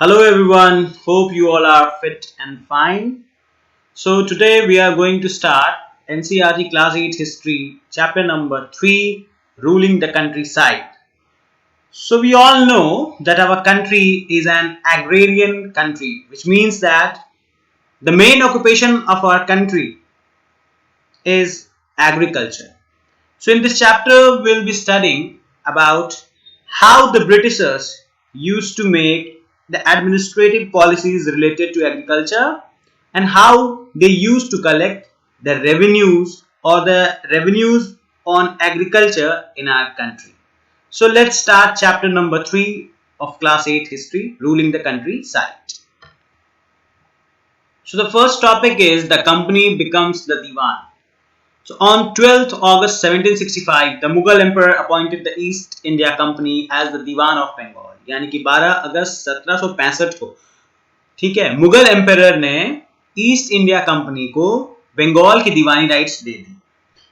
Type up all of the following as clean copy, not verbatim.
Hello everyone, hope you all are fit and fine. So today we are going to start NCERT Class 8 History, chapter number 3, Ruling the Countryside. So we all know that our country is an agrarian country, which means that the main occupation of our country is agriculture. So in this chapter we'll be studying about how the Britishers used to make the administrative policies related to agriculture and how they used to collect the revenues or the revenues on agriculture in our country. So let's start chapter number 3 of class 8 history, ruling the countryside. So the first topic is the company becomes the Diwan. So on 12th August 1765, the Mughal Emperor appointed the East India Company as the Diwan of Bengal. यानी कि 12 अगस्त 1765 को, ठीक है, Mughal emperor ने East India company को बंगाल की diwani rights दे दी.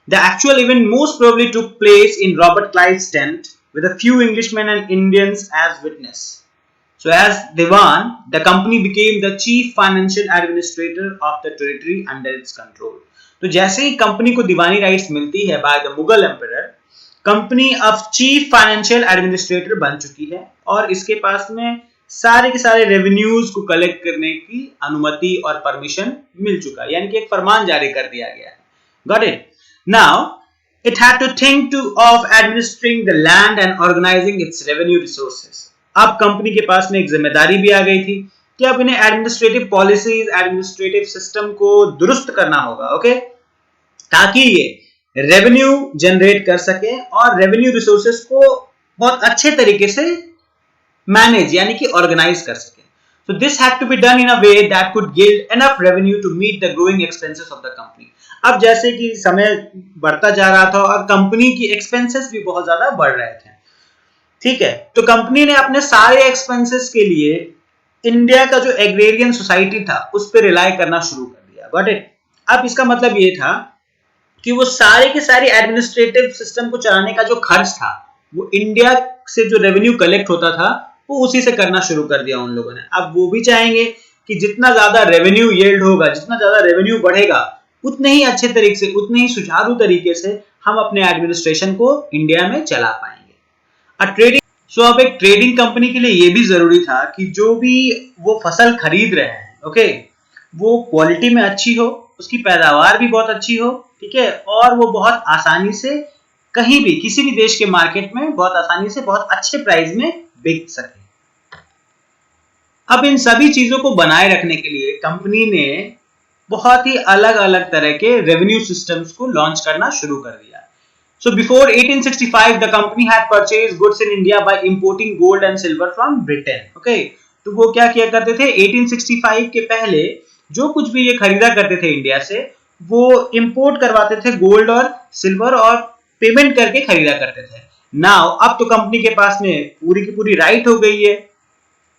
The actual event most probably took place in Robert Clive's tent with a few Englishmen and Indians as witness. So as Diwan, the company became the chief financial administrator of the territory under its control. तो जैसे ही company को दीवानी rights मिलती है by the Mughal emperor, company अब chief financial administrator बन चुकी है और इसके पास में सारे के सारे रेवेन्यूज को कलेक्ट करने की अनुमति और परमिशन मिल चुका है, यानी कि एक फरमान जारी कर दिया गया है. Got it? Now it had to think to of administrating the land and organising its revenue resources. अब कंपनी के पास में एक जिम्मेदारी भी आ गई थी कि अब इन्हें एडमिनिस्ट्रेटिव पॉलिसीज, एडमिनिस्ट्रेटिव सिस्टम को दुरुस्त करना होगा, ओके, ताकि ये रेवेन्यू जनरेट कर सके और रेवेन्यू रिसोर्सेज को बहुत अच्छे तरीके से मैनेज यानी कि ऑर्गेनाइज कर सके. So this had to be done in a way that could give enough revenue to meet the growing expenses of the company. अब जैसे कि समय बढ़ता जा रहा था और कंपनी की एक्सपेंसेस भी बहुत ज्यादा बढ़ रहे थे, ठीक है, तो कंपनी ने अपने सारे एक्सपेंसेस के लिए इंडिया का जो एग्रेरियन सोसाइटी था उस पर रिलाई करना शुरू कर दिया. Got it? अब इसका मतलब ये था कि वो सारे के सारे एडमिनिस्ट्रेटिव सिस्टम को चलाने का जो खर्च था वो इंडिया से जो रेवेन्यू कलेक्ट होता था वो उसी से करना शुरू कर दिया उन लोगों ने. अब वो भी चाहेंगे कि जितना ज्यादा रेवेन्यू यील्ड होगा, जितना ज्यादा रेवेन्यू बढ़ेगा, उतने ही अच्छे तरीके से, उतने ही सुचारू तरीके से हम अपने एडमिनिस्ट्रेशन को इंडिया में चला पाएंगे. सो अब एक ट्रेडिंग कंपनी के लिए ये भी जरूरी था कि जो भी वो फसल खरीद रहे हैं, ओके, वो क्वालिटी में अच्छी हो, उसकी पैदावार भी बहुत अच्छी हो, ठीक है, और वो बहुत आसानी से कहीं भी किसी भी देश के मार्केट में बहुत आसानी से बहुत अच्छे प्राइस में बिक सके. अब इन सभी चीजों को बनाए रखने के लिए कंपनी ने बहुत ही अलग अलग तरह के रेवेन्यू सिस्टम्स को लॉन्च करना शुरू कर दिया. So before 1865, the company had purchased goods in India by importing gold and silver from Britain. Okay, तो वो क्या किया करते थे? 1865 के पहले जो कुछ भी ये खरीदा करते थे इंडिया से, वो इंपोर्ट करवाते थे गोल्ड और सिल्वर और पेमेंट करके खरीदा करते थे. नाउ अब तो कंपनी के पास में पूरी की पूरी राइट हो गई है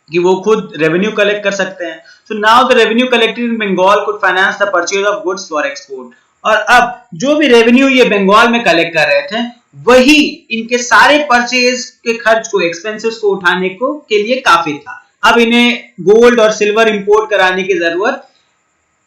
कि वो खुद रेवेन्यू कलेक्ट कर सकते हैं. So now the revenue collected in Bengal could finance the purchase of goods for export. और अब जो भी रेवेन्यू ये बंगाल में कलेक्ट कर रहे थे वही इनके सारे परचेज के खर्च को, एक्सपेंसेस को उठाने को के लिए काफी था. अब इन्हें गोल्ड और सिल्वर इंपोर्ट कराने की जरूरत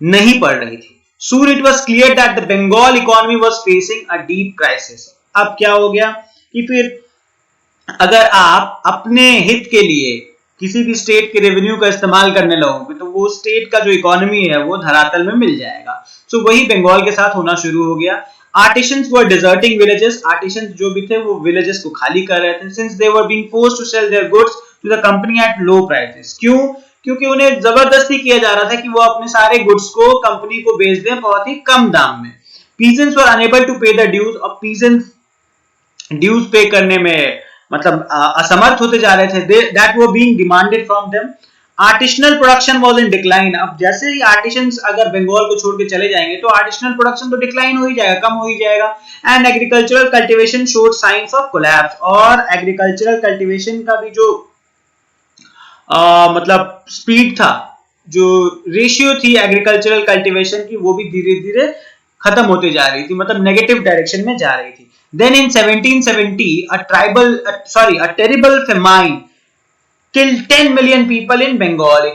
नहीं पड़ रही थी. Soon it was clear that the Bengal economy was facing a deep crisis. अब क्या हो गया कि फिर अगर आप अपने हित के लिए किसी भी स्टेट के रेवेन्यू का इस्तेमाल करने लगोगे तो वो स्टेट का जो इकोनॉमी है वो धरातल में मिल जाएगा. सो वही बंगाल के साथ होना शुरू हो गया. आर्टिशंस वर डिजर्टिंग विलेजेस. आर्टिशंस जो भी थे वो विलेजेस को खाली कर रहे थे, since they were being forced to sell their goods to the company at low prices. क्यों? क्योंकि उन्हें जबरदस्ती किया जा रहा था कि वो अपने सारे गुड्स को कंपनी को बेच दें बहुत ही कम दाम में. पीजेंट्स वर अनेबल टू पे द ड्यूज. और पीजेंट्स ड्यूज पे करने में मतलब असमर्थ होते जा रहे थे. That were being demanded from them. Artisanal production was in decline. अब जैसे ही आर्टिसंस अगर बंगाल को छोड़ के चले जाएंगे तो आर्टिसनल प्रोडक्शन तो डिक्लाइन हो ही जाएगा, कम हो ही जाएगा. And agricultural cultivation showed science of collapse. और एग्रीकल्चरल कल्टीवेशन का भी जो मतलब स्पीड था, जो रेशियो थी एग्रीकल्चरल कल्टीवेशन की, वो भी धीरे धीरे खत्म होते जा रही थी, मतलब नेगेटिव डायरेक्शन में जा रही थी. Then in 1770 a terrible famine killed 10 million people in Bengal.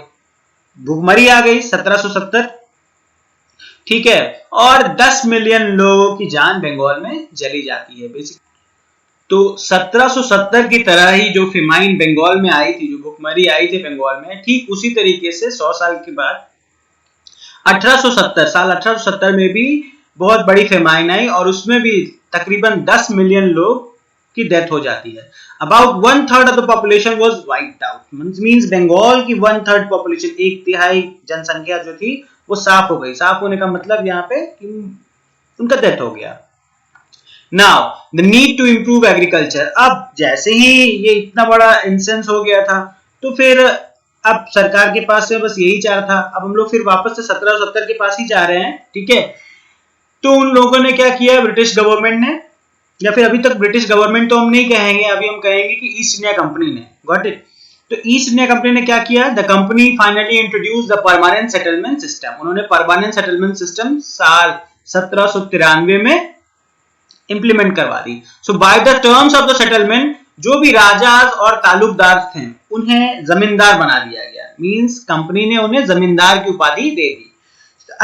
भुखमरी आ गई 1770, ठीक है, और 10 मिलियन लोगों की जान बंगाल में चली जाती है बेसिक। तो 1770 की तरह ही जो फेमाइन बंगाल में आई थी, जो भुखमरी आई थी बंगाल में, ठीक उसी तरीके से 100 साल के बाद 1870 में भी बहुत बड़ी फेमाइन आई और उसमें भी तकरीबन 10 मिलियन लोग की डेथ हो जाती है। About 1/3 of the population was wiped out, means Bengal की 1/3 पॉपुलेशन, 1/3 जनसंख्या जो थी वो साफ हो गई। साफ होने का मतलब यहाँ पे कि उनका डेथ हो गया। Now the need to improve agriculture. अब जैसे ही ये इतना बड़ा इंसेंस हो गया था तो फिर अब सरकार के पास से बस यही चाह था। अब हम लोग फिर वापस से 1770 के पास ही जा रहे हैं, ठीक है। तो उन लोगों ने क्या किया, ब्रिटिश गवर्नमेंट ने, या फिर अभी तक ब्रिटिश गवर्नमेंट तो हम नहीं कहेंगे, अभी हम कहेंगे कि ईस्ट इंडिया कंपनी ने, गॉट इट। तो ईस्ट इंडिया कंपनी ने क्या किया, the company finally introduce the permanent settlement system. उन्होंने परमानेंट सेटलमेंट सिस्टम साल 1793 में इंप्लीमेंट करवा दी। So by the terms of the settlement जो भी राजाज और तालुकदार थे उन्हें जमींदार बना दिया गया, मींस कंपनी ने उन्हें जमींदार की उपाधि दे दी।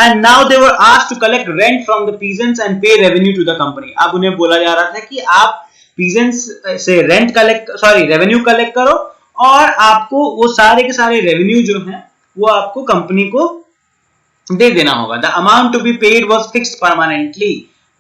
And now they were asked to collect rent from the peasants and pay revenue to the company. अब उन्हें बोला जा रहा था कि आप peasants से रेवेन्यू कलेक्ट करो और आपको वो सारे के सारे रेवेन्यू जो है वो आपको कंपनी को दे देना होगा। The amount to be paid was fixed permanently,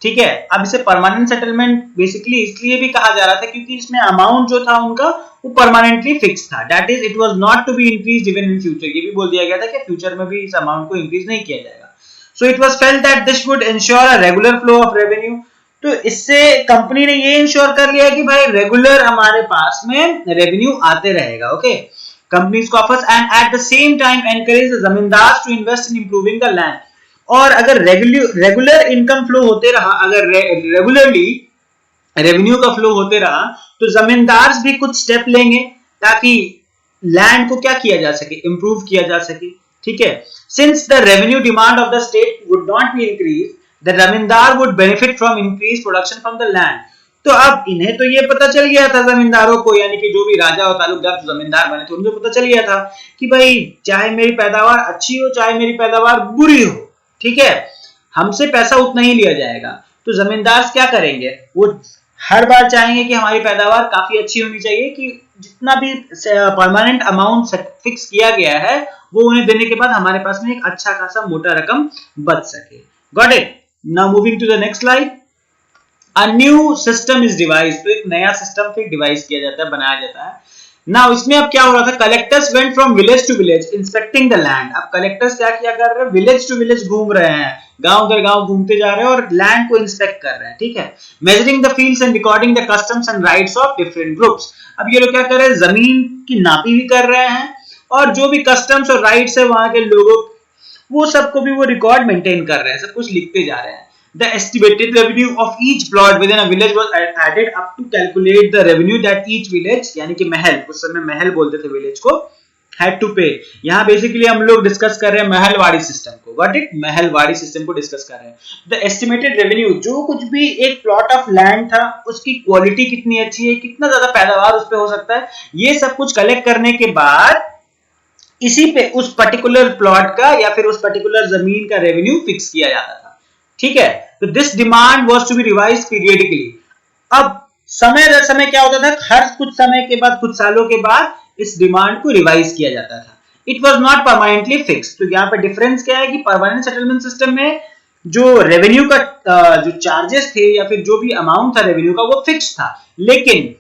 ठीक है। अब इसे परमानेंट सेटलमेंट बेसिकली इसलिए भी कहा जा रहा था क्योंकि इसमें अमाउंट जो था उनका वो परमानेंटली फिक्स था। That is it was not to be increased even in future. ये भी बोल दिया गया था कि फ्यूचर में भी इस अमाउंट को इंक्रीज नहीं किया जाएगा। So it was felt that this would ensure a regular flow of revenue. तो इससे कंपनी ने ये इंश्योर कर लिया कि भाई रेगुलर हमारे पास में रेवेन्यू आते रहेगा, ओके। कंपनीज को offers and at the same time encourage the zamindars to invest in improving the land. और अगर रेगुलर इनकम फ्लो होते रहा, अगर रेगुलरली रेवेन्यू का फ्लो होते रहा तो जमींदार भी कुछ स्टेप लेंगे ताकि लैंड को क्या किया जा सके, इंप्रूव किया जा सके, ठीक है। Since the revenue demand of the state would not be increase, the zamindar would benefit from increase production from the land. तो अब इन्हें तो ये पता चल गया था जमींदारों को, यानी कि जो भी राजा और तालुकदार जो जमींदार बने थे उनको पता चल गया था कि भाई चाहे मेरी पैदावार अच्छी हो चाहे मेरी पैदावार बुरी हो, ठीक है, हमसे पैसा उतना ही लिया जाएगा। तो जमींदार क्या करेंगे, वो हर बार चाहेंगे कि हमारी पैदावार काफी अच्छी होनी चाहिए, कि जितना भी परमानेंट अमाउंट फिक्स किया गया है वो उन्हें देने के बाद हमारे पास में एक अच्छा खासा मोटा रकम बच सके। Got it. Now moving to the next slide. A new system is device. तो एक नया सिस्टम फिर डिवाइस किया जाता है, बनाया जाता है। नाउ इसमें अब क्या हो रहा था, collectors went from village to village inspecting the land. अब कलेक्टर्स क्या किया कर रहे हैं, विलेज टू विलेज घूम रहे हैं, गांव दर गांव घूमते जा रहे हैं और लैंड को इंस्पेक्ट कर रहे हैं, ठीक है। Measuring the fields and recording the customs and rights of different groups. अब ये लोग क्या कर रहे हैं, जमीन की नापी भी कर रहे हैं और जो भी कस्टम्स और राइट्स है वहां के लोगों वो सबको भी वो रिकॉर्ड मेंटेन कर रहे हैं, सब कुछ लिखते जा रहे हैं। The estimated revenue of each plot within a village was added up to calculate the revenue that each village, यानी कि महल, उस समय महल बोलते थे विलेज को, had to pay। यहाँ बेसिकली हम लोग डिस्कस कर रहे हैं महलवाड़ी सिस्टम को, गॉट इट, महलवाड़ी सिस्टम को डिस्कस कर रहे हैं। The estimated revenue, जो कुछ भी एक प्लॉट ऑफ लैंड था उसकी क्वालिटी कितनी अच्छी है, कितना ज्यादा पैदावार उस पे हो सकता है, ये सब कुछ कलेक्ट करने के बाद इसी पे उस पर्टिकुलर प्लॉट का या फिर उस पर्टिकुलर जमीन का रेवेन्यू फिक्स किया जाता था, ठीक है। तो this demand was to be revised periodically. अब समय दर समय क्या होता था, हर कुछ समय के बाद, कुछ सालों के बाद इस डिमांड को रिवाइज किया जाता था। It was not permanently fixed. तो यहाँ पे डिफरेंस क्या है कि परमानेंट सेटलमेंट सिस्टम में जो रेवेन्यू का जो चार्जेस थे या फिर जो भी अमाउंट था रेवेन्यू का वो फिक्स था, लेकिन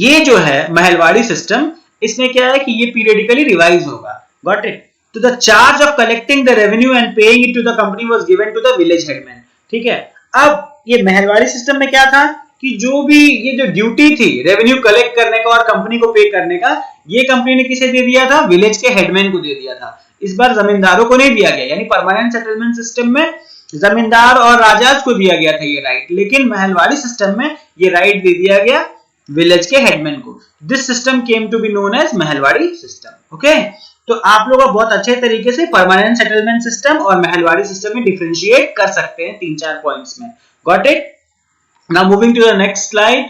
ये जो है महलवाड़ी सिस्टम, इसमें क्या है कि ये पीरियडिकली रिवाइज होगा, गॉट इट। तो the charge of collecting the revenue and paying it to the company was given to the village headman, ठीक है। अब ये महलवाड़ी सिस्टम में क्या था कि जो भी ये जो ड्यूटी थी रेवेन्यू कलेक्ट करने का और कंपनी को पे करने का, ये कंपनी ने किसे दे दिया था, विलेज के हेडमैन को दे दिया था। इस बार जमींदारों को नहीं दिया गया, यानी परमानेंट सेटलमेंट सिस्टम में जमींदार और राजाज को दिया गया था ये राइट, लेकिन महलवाड़ी सिस्टम में ये राइट दे दिया गया विलेज के हेडमैन को। This system came to be known as Mahalwari system, okay. तो आप लोग बहुत अच्छे तरीके से परमानेंट सेटलमेंट सिस्टम और महलवाड़ी सिस्टम में डिफरेंशिएट कर सकते हैं 3-4 पॉइंट्स में, got it. Now moving to the next slide,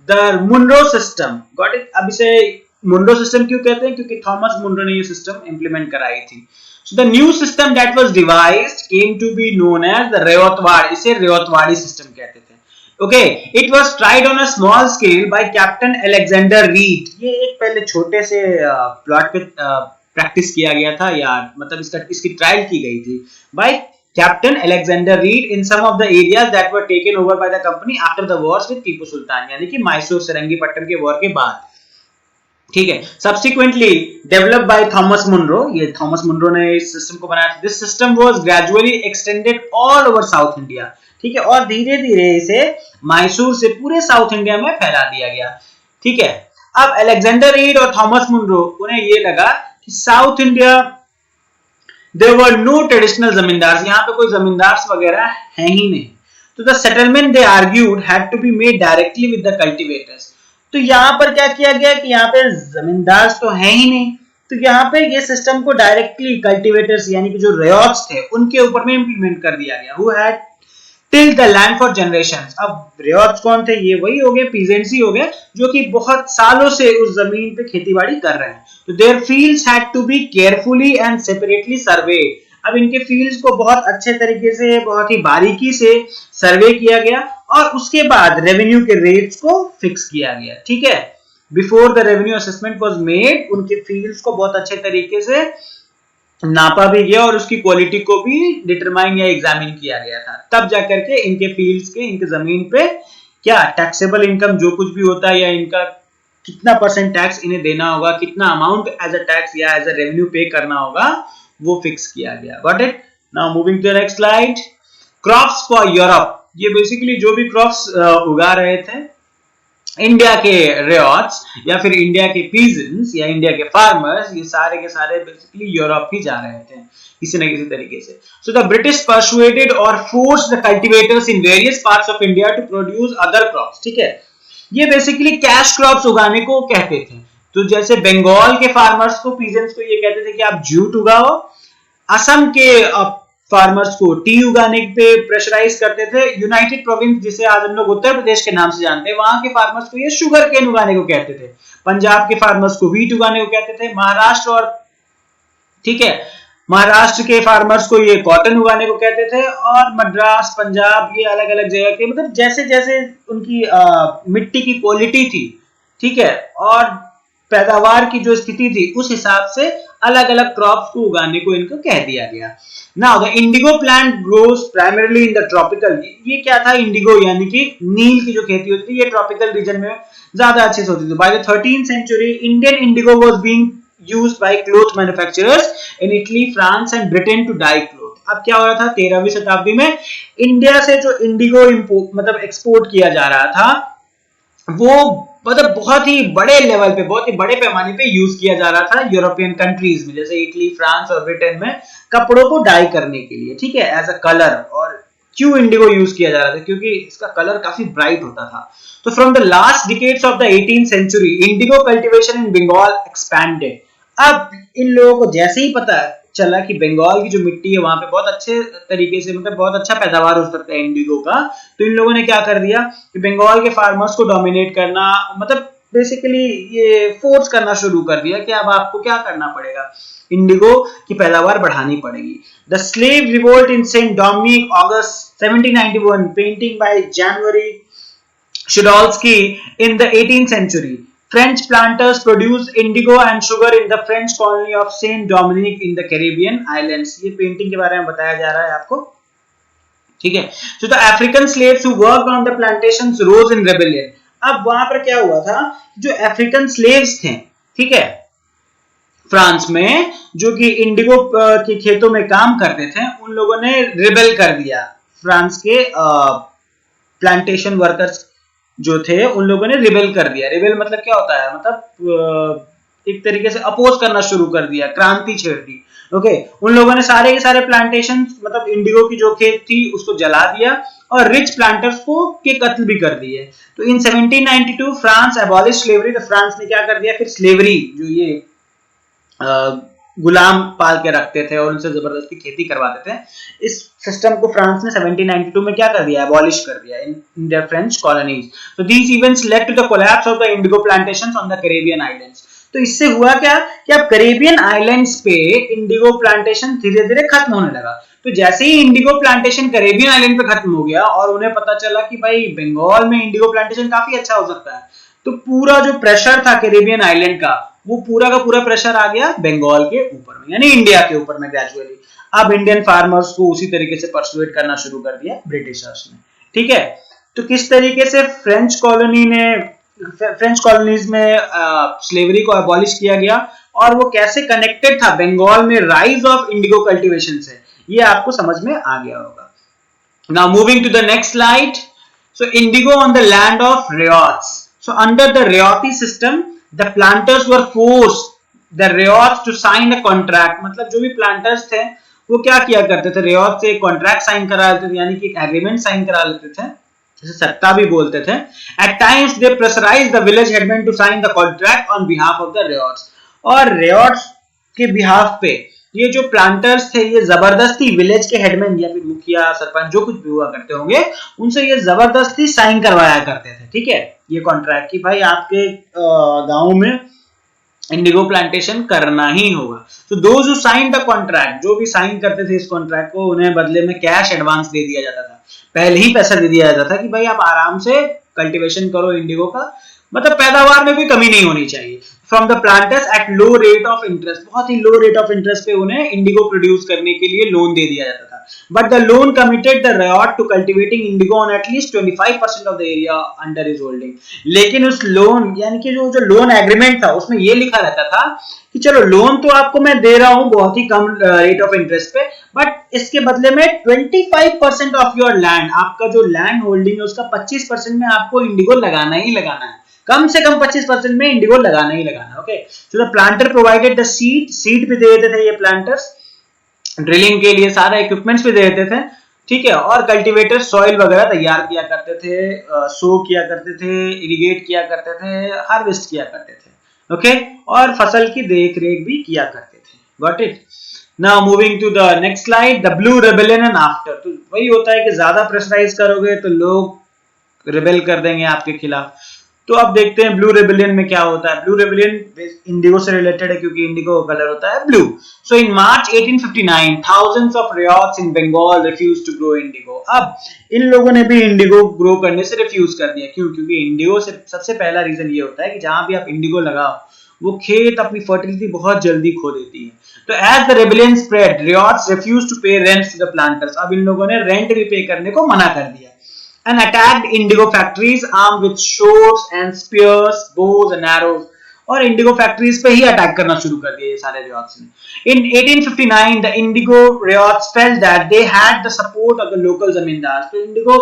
the Munro system, got it. अब इसे मुंड्रो सिस्टम क्यों कहते हैं? क्योंकि थॉमस मुंड्रो ने ये सिस्टम इंप्लीमेंट कराई थी। So the new system that was devised came to be known as the Rayotwadi. इसे रेयतवाड़ी सिस्टम कहते थे। Okay, it was tried on a small scale by Captain Alexander Reed. ये एक पहले छोटे से प्लॉट पे प्रैक्टिस किया गया था, या मतलब इसकी ट्रायल की गई थी by Captain Alexander Reed in some of the areas that were taken over by the company after the wars with Tipu Sultan, यानी कि मैसूर सेरंगीपट्टम के वॉर के बाद। ठीक है, subsequently developed by Thomas Munro, ये थॉमस मुनरो ने इस सिस्टम को बनाया। This system was gradually extended all over South India. ठीक है, और धीरे धीरे इसे मैसूर से पूरे साउथ इंडिया में फैला दिया गया। ठीक है, अब अलेक्जेंडर रीड और थॉमस मुनरो उन्हें ये लगा कि South India there were no traditional zamindar, यहाँ पे कोई जमींदार वगैरह है ही नहीं। तो the settlement they argued had to be made directly with the cultivators. तो यहाँ पर क्या किया गया कि यहाँ पे जमींदार तो है ही नहीं, तो यहाँ पे ये सिस्टम को डायरेक्टली कल्टीवेटर्स यानी कि जो रेयॉट्स थे उनके ऊपर में इंप्लीमेंट कर दिया गया। Who had till the land for generations. अब रेयॉट्स कौन थे? ये वही हो गए, पीजेंट्स ही हो गए, जो कि बहुत सालों से उस जमीन पे खेतीबाड़ी कर रहे हैं। तो their fields had to be carefully and separately surveyed. अब इनके फील्ड्स को बहुत अच्छे तरीके से, बहुत ही बारीकी से सर्वे किया गया और उसके बाद रेवेन्यू के रेट्स को फिक्स किया गया। ठीक है, before the revenue assessment was made, उनके फील्ड्स को बहुत अच्छे तरीके से नापा भी गया और उसकी क्वालिटी को भी डिटरमाइन या एग्जामिन किया गया था। तब जाकर के इनके फील्ड्स के, इनके जमीन पे क्या टैक्सेबल इनकम जो कुछ भी होता है या इनका कितना परसेंट टैक्स इन्हें देना होगा, कितना अमाउंट एज अ टैक्स या एज अ रेवेन्यू पे करना होगा, वो फिक्स किया गया। Got it? Now moving to the next slide. Crops for Europe. ये बेसिकली जो भी क्रॉप्स उगा रहे थे इंडिया के रेयॉट्स या फिर इंडिया के पीजेंट्स या इंडिया के फार्मर्स, ये सारे के सारे बेसिकली यूरोप ही जा रहे थे किसी न किसी तरीके से। सो द ब्रिटिश परसुएडेड और forced the cultivators in various parts of India to produce other crops. ठीक है, ये बेसिकली कैश क्रॉप्स उगाने को कहते थे। तो जैसे बंगाल के फार्मर्स को, पीजेंट्स को ये कहते थे कि आप जूट उगाओ, असम के फार्मर्स को टी उगाने पे प्रेशराइज करते थे, यूनाइटेड प्रोविंस जिसे आज हम लोग उत्तर प्रदेश के नाम से जानते हैं, वहां के फार्मर्स को ये शुगर केन उगाने को कहते थे, पंजाब के फार्मर्स को व्हीट उगाने को कहते थे, महाराष्ट्र और ठीक है महाराष्ट्र के फार्मर्स को ये कॉटन उगाने को कहते थे, और मद्रास, पंजाब, ये अलग अलग जगह के, मतलब जैसे जैसे उनकी मिट्टी की क्वालिटी थी, ठीक है, और पैदावार की जो स्थिति थी, उस हिसाब से अलग अलग क्रॉप्स को उगाने को इनको कह दिया गया। Now the Indigo plant grows primarily in the tropical. ये क्या था? इंडिगो यानी कि नील की जो खेती होती थी, ये ट्रॉपिकल रीजन में ज्यादा अच्छे से होती थी। By the 13th century Indian Indigo was being used by cloth manufacturers in Italy, France and Britain to dye cloth. अब क्या हो रहा था? 13वीं शताब्दी में इंडिया से जो इंडिगो मतलब एक्सपोर्ट किया जा रहा था, वो मतलब बहुत ही बड़े लेवल पे, बहुत ही बड़े पैमाने पे यूज किया जा रहा था यूरोपियन कंट्रीज में, जैसे इटली, फ्रांस और ब्रिटेन में, कपड़ों को डाई करने के लिए। ठीक है, एज अ कलर। और क्यों इंडिगो यूज किया जा रहा था? क्योंकि इसका कलर काफी ब्राइट होता था। तो from the last decades of the 18th century indigo cultivation in Bengal expanded. अब इन लोगों को जैसे ही पता चला कि बंगाल की जो मिट्टी है वहां पे बहुत अच्छे तरीके से, मतलब बहुत अच्छा पैदावार हो सकता है इंडिगो का, तो इन लोगों ने क्या कर दिया कि बंगाल के फार्मर्स को डोमिनेट करना, मतलब बेसिकली ये फोर्स करना शुरू कर दिया कि अब आपको क्या करना पड़ेगा, इंडिगो की पैदावार बढ़ानी पड़ेगी। The slave revolt in Saint Dominique, August 1791, painting by January Suchodolski in the 18th century. French planters produced indigo and sugar in the French colony of Saint Dominic in the Caribbean islands. ये painting के बारे में बताया जा रहा है आपको, ठीक है। So the African slaves who worked on the plantations rose in rebellion. अब वहां पर क्या हुआ था? जो अफ्रीकन स्लेव्स थे, ठीक है, फ्रांस में, जो कि इंडिगो के खेतों में काम करते थे, उन लोगों ने रिबेल कर दिया। फ्रांस के प्लांटेशन वर्कर्स जो थे, उन लोगों ने रिबेल कर दिया। रिबेल मतलब क्या होता है? मतलब एक तरीके से अपोज करना शुरू कर दिया, क्रांति छेड़ दी। ओके, उन लोगों ने सारे के सारे प्लांटेशन, मतलब इंडिगो की जो खेत थी उसको जला दिया और रिच प्लांटर्स को के कत्ल भी कर दिए। तो इन 1792 फ्रांस एबॉलिश स्लेवरी। तो फ्रांस ने क्या कर दिया फिर? स्लेवरी, जो ये गुलाम पाल के रखते थे और उनसे जबरदस्ती खेती करवाते थे, इस सिस्टम को फ्रांस ने 1792 में क्या कर दिया? एबॉलिश कर दिया in their French colonies. So these events led to the collapse of the indigo plantations on the Caribbean islands. तो इससे हुआ क्या कि अब करेबियन आइलैंड्स पे इंडिगो प्लांटेशन धीरे धीरे खत्म होने लगा। तो जैसे ही इंडिगो प्लांटेशन करेबियन आइलैंड पे खत्म हो गया और उन्हें पता चला कि भाई बंगाल में इंडिगो प्लांटेशन काफी अच्छा हो सकता है, तो पूरा जो प्रेशर था कैरेबियन आइलैंड का, वो पूरा का पूरा प्रेशर आ गया बंगाल के ऊपर में, यानी इंडिया के ऊपर में ग्रेजुअली। अब इंडियन फार्मर्स को उसी तरीके से परसुएट करना शुरू कर दिया ब्रिटिशर्स ने। ठीक है, तो किस तरीके से फ्रेंच कॉलोनीज में स्लेवरी को अबॉलिश किया गया और वो कैसे कनेक्टेड था बंगाल में राइज ऑफ इंडिगो कल्टीवेशन से, ये आपको समझ में आ गया होगा। Now moving to the next slide. So indigo on the land of riots. So under the rioti system, the planters were forced the riots to sign a contract. मतलब जो भी planters थे वो क्या किया करते थे, रियोट से कॉन्ट्रैक्ट साइन करा लेते थे, यानी कि एग्रीमेंट साइन करा लेते थे, जिसे सट्टा भी बोलते थे। At times they pressurized the village headmen to sign the contract on behalf of the riots. और riots के बिहाफ पे ये जो प्लांटर्स थे ये जबरदस्ती विलेज के हेडमैन या फिर मुखिया सरपंच जो कुछ भी हुआ करते होंगे उनसे ये जबरदस्ती साइन करवाया करते थे। ठीक है, ये कॉन्ट्रैक्ट कि भाई आपके गांव में इंडिगो प्लांटेशन करना ही होगा। तो those who sign the contract, जो भी साइन करते थे इस कॉन्ट्रैक्ट को, उन्हें बदले में कैश एडवांस दे दिया जाता था, पहले ही पैसा दे दिया जाता था कि भाई आप आराम से कल्टीवेशन करो इंडिगो का, मतलब पैदावार में कोई कमी नहीं होनी चाहिए। From the planters at low rate of interest, बहुत ही लो रेट ऑफ इंटरेस्ट पे उन्हें इंडिगो प्रोड्यूस करने के लिए लोन दे दिया जाता था। But the loan committed the ryot to cultivating indigo on at least 25% of the area under his holding. लेकिन उस लोन यानी कि जो लोन एग्रीमेंट था उसमें ये लिखा रहता था कि चलो लोन तो आपको मैं दे रहा हूं बहुत ही कम रेट ऑफ इंटरेस्ट पे, बट इसके बदले में 25% ऑफ योर लैंड, आपका जो लैंड होल्डिंग है उसका 25% में आपको इंडिगो लगाना ही लगाना है, कम से कम 25% में इंडिगो लगाना ही लगाना। Okay, so the planter provided the seed भी दे देते थे ये प्लांटर्स, ड्रिलिंग के लिए सारा इक्विपमेंट्स भी दे देते थे। ठीक है, और कल्टीवेटर सॉइल वगैरह तैयार किया करते थे, सो किया करते थे, इरिगेट किया करते थे, हार्वेस्ट किया करते थे। ओके, और फसल की देख रेख भी किया करते थे। Got it? Now moving to the next slide, the blue rebellion and after. तो वही होता है कि ज्यादा प्रेशराइज करोगे तो लोग रिबेल कर देंगे आपके खिलाफ। तो अब देखते हैं ब्लू रेबेलियन में क्या होता है। ब्लू रेबेलियन इंडिगो से रिलेटेड है क्योंकि इंडिगो का कलर होता है blue. So in March 1859 thousands of riots in Bengal refused to grow indigo. अब इन लोगों ने भी इंडिगो ग्रो करने से रिफ्यूज कर दिया। क्यों? क्योंकि इंडिगो से सबसे पहला रीजन ये होता है कि जहां भी आप इंडिगो लगाओ वो खेत अपनी फर्टिलिटी बहुत जल्दी खो देती है। तो as the rebellion spread, ryots refuse to pay rent to the planters. अब इन लोगों ने रेंट भी पे करने को मना कर दिया। And attacked indigo factories armed with swords and spears, bows and arrows. और इंडिगो फैक्ट्रीज पे ही अटैक करना शुरू कर दिया ये सारे रियोट्स ने। In 1859, the indigo riots felt that they had the support of the local जमींदार। तो इंडिगो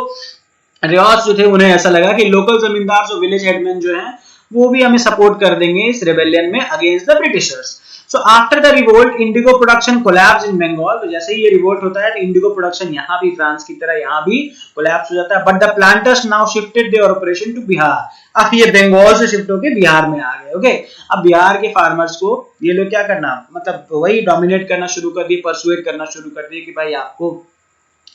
रियोट्स जो थे उन्हें ऐसा लगा कि लोकल जमींदार जो विलेज हेडमैन जो हैं वो भी हमें सपोर्ट कर देंगे इस रेबेलियन में against the Britishers. So after the revolt, indigo production collapsed in Bengal. तो जैसे ही ये रिवोल्ट होता है तो इंडिगो प्रोडक्शन यहाँ भी फ्रांस की तरह यहाँ भी कोलैप्स हो जाता है। But the planters now shifted their operation to Bihar. अब ये बंगाल से शिफ्ट होके बिहार में आ गए। ओके, अब बिहार के फार्मर्स को ये लोग क्या करना, मतलब वही डोमिनेट करना शुरू कर दिए, परसुएट करना शुरू कर दिए कि भाई आपको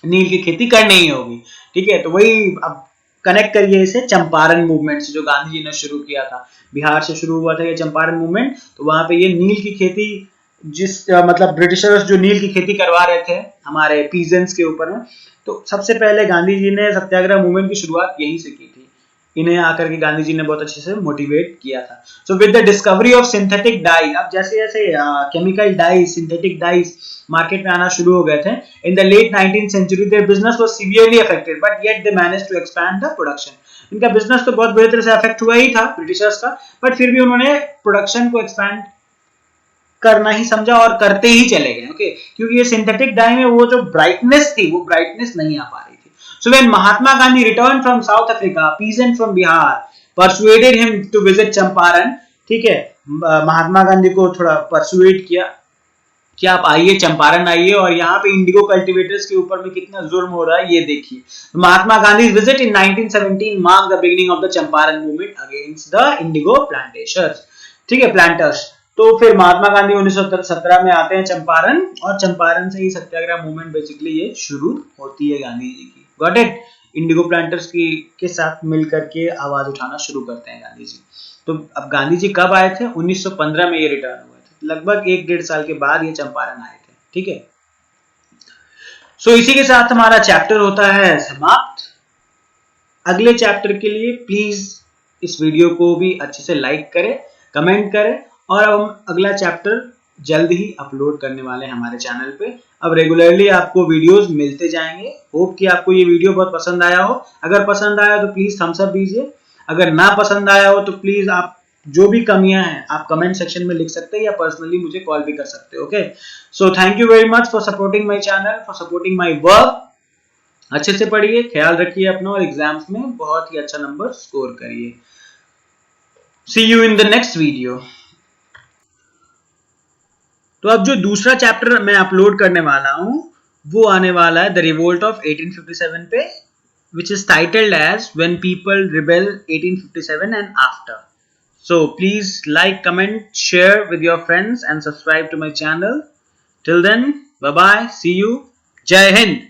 नील की खेती करनी ही होगी। ठीक है, तो वही अब कनेक्ट करिए इसे चंपारण मूवमेंट से जो गांधी जी ने शुरू किया था। बिहार से शुरू हुआ था ये चंपारण मूवमेंट। तो वहां पे ये नील की खेती मतलब ब्रिटिशर्स जो नील की खेती करवा रहे थे हमारे पीजेंट्स के ऊपर में, तो सबसे पहले गांधी जी ने सत्याग्रह मूवमेंट की शुरुआत यहीं से की थी। इन्हें आकर के गांधी जी ने बहुत अच्छे से मोटिवेट किया था। So with the discovery of synthetic dye, अब जैसे जैसे chemical dye, synthetic dyes market में आना शुरू हो गए थे, in the late 19th century their business was severely affected but yet they managed to expand the production. इनका बिजनेस तो बहुत बुरी तरह से अफेक्ट हुआ ही था ब्रिटिशर्स का, बट फिर भी उन्होंने प्रोडक्शन को एक्सपैंड करना ही समझा और करते ही चले गए। ओके, क्योंकि ये सिंथेटिक डाई में वो जो ब्राइटनेस थी वो ब्राइटनेस नहीं आ पा रही थी। So when Mahatma Gandhi return from South Africa, peasant from Bihar persuaded him to visit Champaran. ठीक है, महात्मा गांधी को थोड़ा परसुएड किया कि आप आइए चंपारण आइए और यहाँ पे इंडिगो कल्टीवेटर्स के ऊपर में कितना जुर्म हो रहा है ये देखिए। Mahatma Gandhi visit in 1917 mark the beginning of the Champaran movement against the indigo planters. ठीक है, प्लांटर्स। तो फिर महात्मा गांधी 1917 में आते हैं चंपारण और चंपारण से ही सत्याग्रह मूवमेंट बेसिकली ये शुरू होती है गांधी जी की। Got it? इंडिगो प्लांटर्स की के साथ मिल करके आवाज उठाना शुरू करते हैं गांधी जी। तो अब गांधी जी कब आए थे? 1915 में ये रिटर्न हुए थे, लगभग 1-1.5 साल के बाद ये चंपारण आए थे। ठीक है, सो इसी के साथ हमारा चैप्टर होता है समाप्त। अगले चैप्टर के लिए प्लीज इस वीडियो को भी अच्छे से लाइक करें, कमेंट करें, और अब हम अगला चैप्टर जल्द ही अपलोड करने वाले हैं हमारे चैनल पे। अब रेगुलरली आपको वीडियोस मिलते जाएंगे। होप कि आपको ये वीडियो बहुत पसंद आया हो। अगर पसंद आया तो प्लीज थम्स अप दीजिए, अगर ना पसंद आया हो तो प्लीज आप जो भी कमियां हैं आप कमेंट सेक्शन में लिख सकते हैं या पर्सनली मुझे कॉल भी कर सकते हो। Okay, so thank you very much for supporting my channel, for supporting my work. अच्छे से पढ़िए, ख्याल रखिए अपना, और एग्जाम्स में बहुत ही अच्छा नंबर स्कोर करिए। See you in the next video. तो अब जो दूसरा चैप्टर मैं अपलोड करने वाला हूं वो आने वाला है द रिवोल्ट ऑफ 1857 पे, which is titled as When People Rebel 1857 and After. So please like, comment, share with your friends and subscribe to my channel. Till then, bye bye, see you, Jai Hind.